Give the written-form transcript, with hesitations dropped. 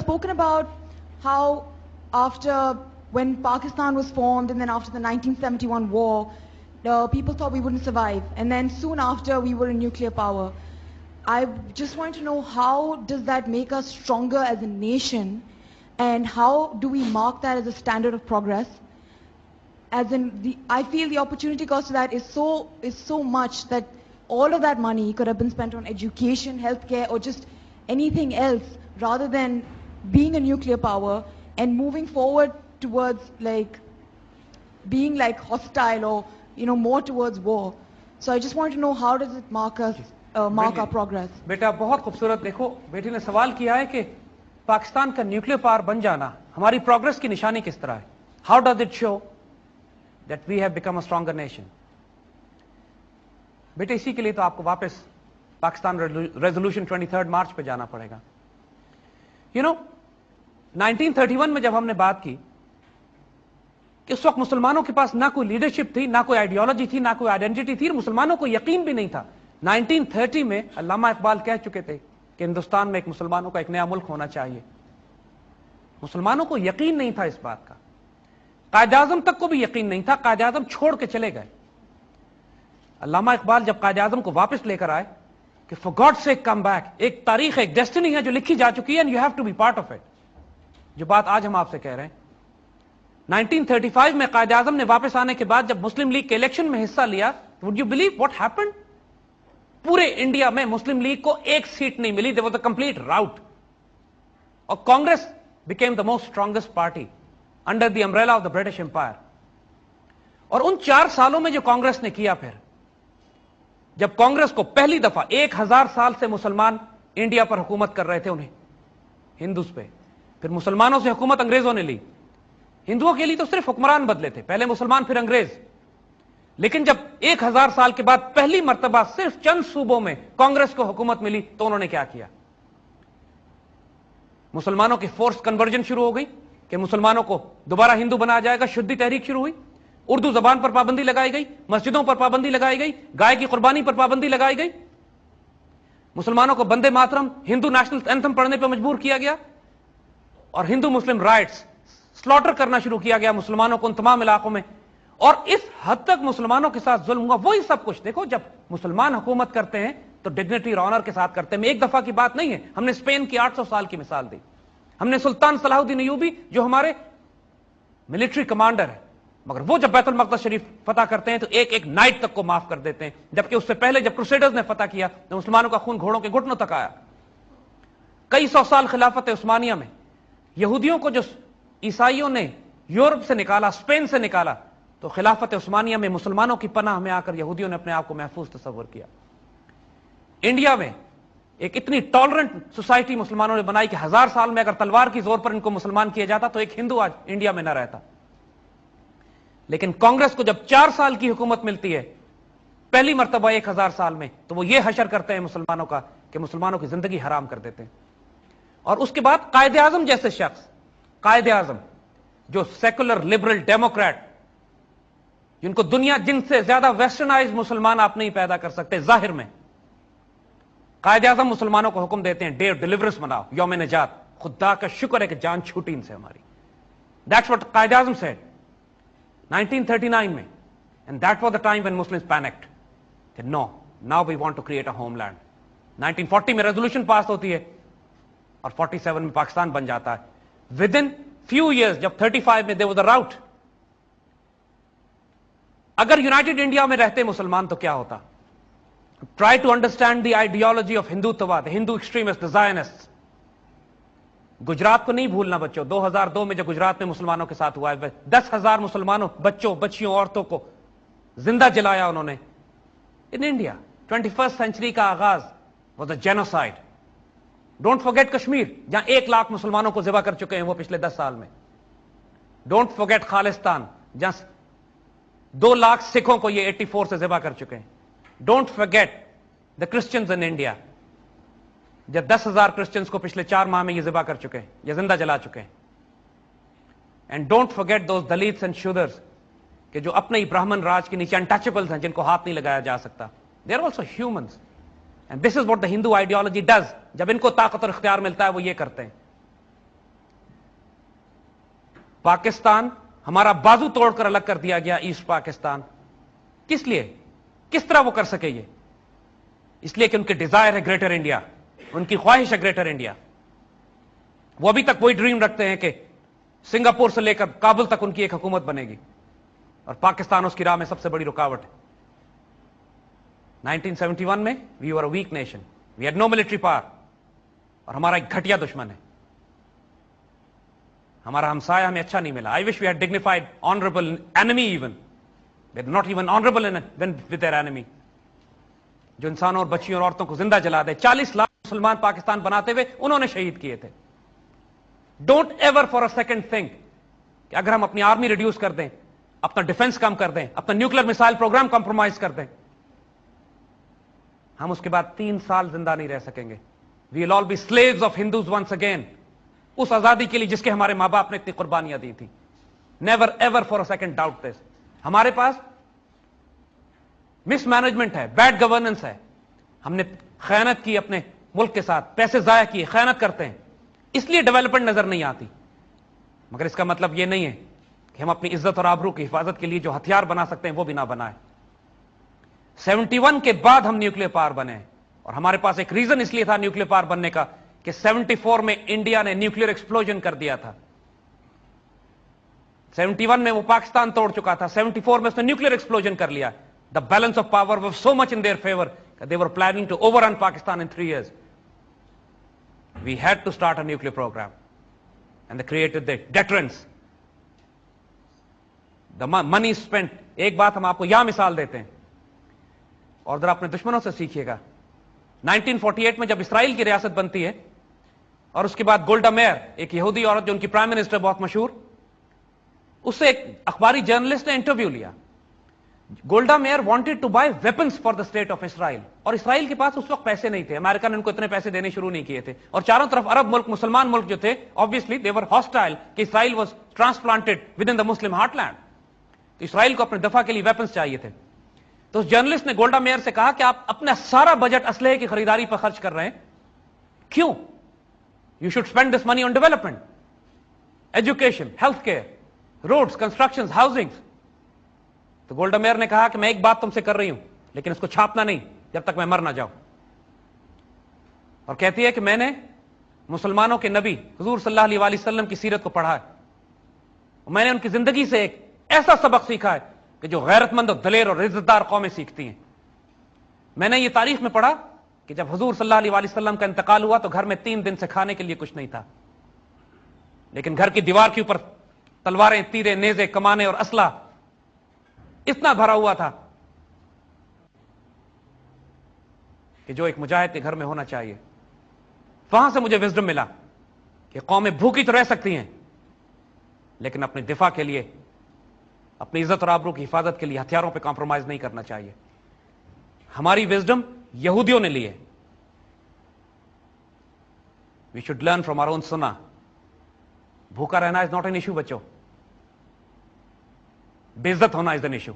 spoken about how after when Pakistan was formed and then after the 1971 war, people thought we wouldn't survive. And then soon after, we were a nuclear power. I just want to know, how does that make us stronger as a nation? And how do we mark that as a standard of progress? As in, I feel the opportunity cost of that is so much that all of that money could have been spent on education, healthcare, or just anything else, rather than being a nuclear power and moving forward towards like being like hostile or more towards war. So I just want to know, how does it mark us, mark our progress? बेटा बहुत खूबसूरत, देखो बेटी ने सवाल किया है कि पाकिस्तान का न्यूक्लियर पावर बन जाना हमारी प्रोग्रेस की निशानी किस तरह है. How does it show that we have become a stronger nation? बेटे इसी के लिए तो आपको वापस पाकिस्तान रेजोल्यूशन 23 मार्च पे जाना पड़ेगा. 1931 में जब हमने बात की कि उस वक्त मुसलमानों के पास ना कोई लीडरशिप थी, ना कोई आइडियोलॉजी थी, ना कोई आइडेंटिटी थी, मुसलमानों को यकीन भी नहीं था. 1930 में अल्लामा इकबाल कह चुके थे कि हिंदुस्तान में एक मुसलमानों का एक नया मुल्क होना चाहिए. मुसलमानों को यकीन नहीं था इस बात का. कायद-ए-आज़म तक को भी यकीन नहीं था. कायद-ए-आज़म छोड़ के चले गए. अल्लामा इकबाल जब कायद-ए-आज़म को वापस लेकर आए कि for God sake come back, एक तारीख, एक डेस्टिनी है जो लिखी जा चुकी है and you have to be part of it. जो बात आज हम आपसे कह रहे हैं, 1935 में कायद-ए-आज़म ने वापस आने के बाद जब मुस्लिम लीग के इलेक्शन में हिस्सा लिया, would you believe what happened? पूरे इंडिया में मुस्लिम लीग को एक सीट नहीं मिली. There was a complete rout. और Congress became the most strongest party under the umbrella of the British Empire. और उन 4 सालों में जो कांग्रेस ने किया, फिर जब कांग्रेस को पहली दफा 1000 साल से मुसलमान इंडिया पर हुकूमत कर रहे थे, उन्हें हिंदूज पे, फिर मुसलमानों से हुकूमत अंग्रेजों ने ली. हिंदुओं के लिए तो सिर्फ हुक्मरान बदले थे, पहले मुसलमान फिर अंग्रेज. लेकिन जब 1000 साल के बाद पहली मर्तबा सिर्फ चंद सूबों में कांग्रेस को हुकूमत मिली, तो उन्होंने क्या किया? मुसलमानों की फोर्स कन्वर्जन शुरू हो गई कि मुसलमानों को दोबारा हिंदू बनाया जाएगा. शुद्धि तहरीक शुरू हुई. उर्दू जबान पर पाबंदी लगाई गई, मस्जिदों पर पाबंदी लगाई गई, गाय की कुर्बानी पर पाबंदी लगाई गई. मुसलमानों को वंदे मातरम, हिंदू नेशनल एंथम पढ़ने पर मजबूर किया गया. और हिंदू मुस्लिम राइट्स स्लॉटर करना शुरू किया गया मुसलमानों को उन तमाम इलाकों में. और इस हद तक मुसलमानों के साथ जुल्म हुआ. वही सब कुछ देखो, जब मुसलमान हुकूमत करते हैं तो डिग्निटी और ऑनर के साथ करते हैं. एक दफा की बात नहीं है. हमने स्पेन की 800 साल की मिसाल दी. हमने सुल्तान सलाहुद्दीन अय्यूबी, जो हमारे मिलिट्री कमांडर है, मगर वो जब बैतुल मक़दस शरीफ फतह करते हैं तो एक एक नाइट तक को माफ कर देते हैं. जबकि उससे पहले जब क्रूसेडर्स ने फतह किया तो मुसलमानों का खून घोड़ों के घुटनों तक आया. कई सौ साल खिलाफत उस्मानिया में यहूदियों को जो ईसाइयों ने यूरोप से निकाला, स्पेन से निकाला, तो खिलाफत उस्मानिया में मुसलमानों की पनाह में आकर यहूदियों ने अपने आप को महफूज तस्वर किया. इंडिया में एक इतनी टॉलरेंट सोसाइटी मुसलमानों ने बनाई कि 1000 साल में अगर तलवार की जोर पर इनको मुसलमान किया जाता तो एक हिंदू आज इंडिया में न रहता. लेकिन कांग्रेस को जब 4 साल की हुकूमत मिलती है, पहली मर्तबा 1000 साल में, तो वो ये हशर करते हैं मुसलमानों का कि मुसलमानों की जिंदगी हराम कर देते हैं. और उसके बाद कायद-ए-आज़म जैसे शख्स, कायद-ए-आज़म जो सेकुलर लिबरल डेमोक्रेट, जिनको दुनिया, जिनसे ज्यादा वेस्टर्नाइज मुसलमान आप नहीं पैदा कर सकते जाहिर में, कायद-ए-आज़म मुसलमानों को हुक्म देते हैं, डे ऑफ डिलीवरेंस मनाओ, यौम निजात. खुदा का शुक्र है कि जान छूटी इनसे हमारी. दैट्स व्हाट कायद-ए-आज़म सेड 1939 में. And that was the time when Muslims panicked कि no, now we want to create a homeland. 1940 में रेजोल्यूशन पास होती है और 47 में पाकिस्तान बन जाता है. विद इन फ्यू ईयर्स, जब 35 में देयर वाज अ राउट. अगर यूनाइटेड इंडिया में रहते मुसलमान तो क्या होता? Try to understand the ideology of Hindutva, the Hindu extremist, the Zionist. Gujarat को नहीं भूलना बच्चों. 2002 में जो गुजरात में मुसलमानों के साथ हुआ है, 10,000 मुसलमानों, बच्चों, बच्चियों, औरतों को जिंदा जलाया उन्होंने. इन इंडिया 21st सेंचुरी का आगाज was a genocide. Don't forget Kashmir, जहां 1 लाख मुसलमानों को ज़िबा कर चुके हैं वो पिछले 10 साल में. डोंट फॉरगेट खालिस्तान, जहां 2 लाख सिखों को ये 84 से ज़िबा कर चुके हैं. Don't forget the Christians in India, जब 10,000 क्रिश्चियंस को पिछले 4 माह में ये ज़िबा कर चुके हैं, ये जिंदा जला चुके हैं. And don't forget those Dalits and Shudras कि जो अपने ही ब्राह्मण राज के नीचे अनटचेबल्स हैं, जिनको हाथ नहीं लगाया जा सकता. They are also humans. And this is what the Hindu ideology does. जब इनको ताकत और इख्तियार मिलता है वो ये करते हैं. पाकिस्तान हमारा बाजू तोड़कर अलग कर दिया गया, ईस्ट पाकिस्तान। किस लिए, किस तरह वो कर सके ये? इसलिए कि उनके डिजायर है ग्रेटर इंडिया, उनकी ख्वाहिश है ग्रेटर इंडिया। वो अभी तक वही ड्रीम रखते हैं कि सिंगापुर से लेकर काबुल तक उनकी एक हुकूमत बनेगी, और पाकिस्तान उसकी राह में सबसे बड़ी रुकावट है। 1971 में we were a weak nation, we had no military power, और हमारा एक घटिया दुश्मन है, हमारा हमसाया हमें अच्छा नहीं मिला। I wish we had dignified honourable enemy, even not even honourable with their enemy, जो इंसानों और बच्चियों और औरतों को जिंदा जला दे। 40 लाख मुसलमान पाकिस्तान बनाते हुए उन्होंने शहीद किए थे। Don't ever for a second think कि अगर हम अपनी आर्मी रिड्यूस कर दें, अपना डिफेंस कम कर दें, अपना न्यूक्लियर मिसाइल प्रोग्राम कंप्रोमाइज कर दें, हम उसके बाद 3 साल जिंदा नहीं रह सकेंगे। We will all be slaves of Hindus once again, उस आजादी के लिए जिसके हमारे मां बाप ने इतनी कुर्बानियां दी थी। Never ever for a second doubt this. हमारे पास मिसमैनेजमेंट है, बैड गवर्नेंस है, हमने खयानत की अपने मुल्क के साथ, पैसे जाया किए, खयानत करते हैं, इसलिए डेवलपमेंट नजर नहीं आती। मगर इसका मतलब यह नहीं है कि हम अपनी इज्जत और आबरू की हिफाजत के लिए जो हथियार बना सकते हैं वो भी ना बनाए। 71 के बाद हम न्यूक्लियर पावर बने, और हमारे पास एक रीजन इसलिए था न्यूक्लियर पावर बनने का कि 74 में इंडिया ने न्यूक्लियर एक्सप्लोजन कर दिया था। 71 में वो पाकिस्तान तोड़ चुका था, 74 में उसने न्यूक्लियर एक्सप्लोजन कर लिया। The balance of power was so much in their favour that they were planning to overrun Pakistan in 3 years. We had to start a nuclear program, and they created the deterrence. The money spent. एक बात हम आपको यहां मिसाल देते हैं, और जरा अपने दुश्मनों से सीखिएगा। 1948 में जब इसराइल की रियासत बनती है, और उसके बाद गोल्डा मेयर, एक यहूदी औरत जो उनकी प्राइम मिनिस्टर बहुत मशहूर, उससे एक अखबारी जर्नलिस्ट ने इंटरव्यू लिया। Golda Meir wanted to buy weapons for the state of Israel, और इसराइल के पास उस वक्त पैसे नहीं थे, अमेरिका ने उनको इतने पैसे देने शुरू नहीं किए थे, और चारों तरफ अरब मुल्क, मुसलमान मुल्क जो थे, ऑब्वियसली दे वर हॉस्टाइल कि Israel was transplanted with in the Muslim heartland, तो इसराइल को अपने दफा के लिए वेपन्स चाहिए थे। तो उस जर्नलिस्ट ने गोल्डा मेयर से कहा कि आप अपना सारा बजट असलहे की खरीदारी पर खर्च कर रहे हैं, क्यों? You should spend this money on development, education, health care, roads, construction, housing. तो गोल्डा मेयर ने कहा कि मैं एक बात तुमसे कर रही हूं, लेकिन उसको छापना नहीं जब तक मैं मर ना जाऊं। और कहती है कि मैंने मुसलमानों के नबी हुजूर सल्लल्लाहु अलैहि वसल्लम की सीरत को पढ़ा है, और मैंने उनकी जिंदगी से एक ऐसा सबक सीखा है कि जो गैरतमंद और दलेर और इज्जतदार कौमें सीखती हैं। मैंने ये तारीख में पढ़ा कि जब हुजूर सल्लल्लाहु अलैहि वसल्लम का इंतकाल हुआ तो घर में 3 दिन से खाने के लिए कुछ नहीं था, लेकिन घर की दीवार के ऊपर तलवारें, तीरे, नेजे, कमाने और असला इतना भरा हुआ था कि जो एक मुजाहिद के घर में होना चाहिए। वहां से मुझे विजडम मिला कि कौमें भूखी तो रह सकती हैं, लेकिन अपने दिफा के लिए, अपनी इज्जत और आबरू की हिफाजत के लिए हथियारों पर कॉम्प्रोमाइज नहीं करना चाहिए। हमारी विजडम यहूदियों ने ली है। We should learn from our own सुन्ना। भूखा रहना इज नॉट एन इश्यू बच्चों, बेइज्जत होना इज एन इश्यू।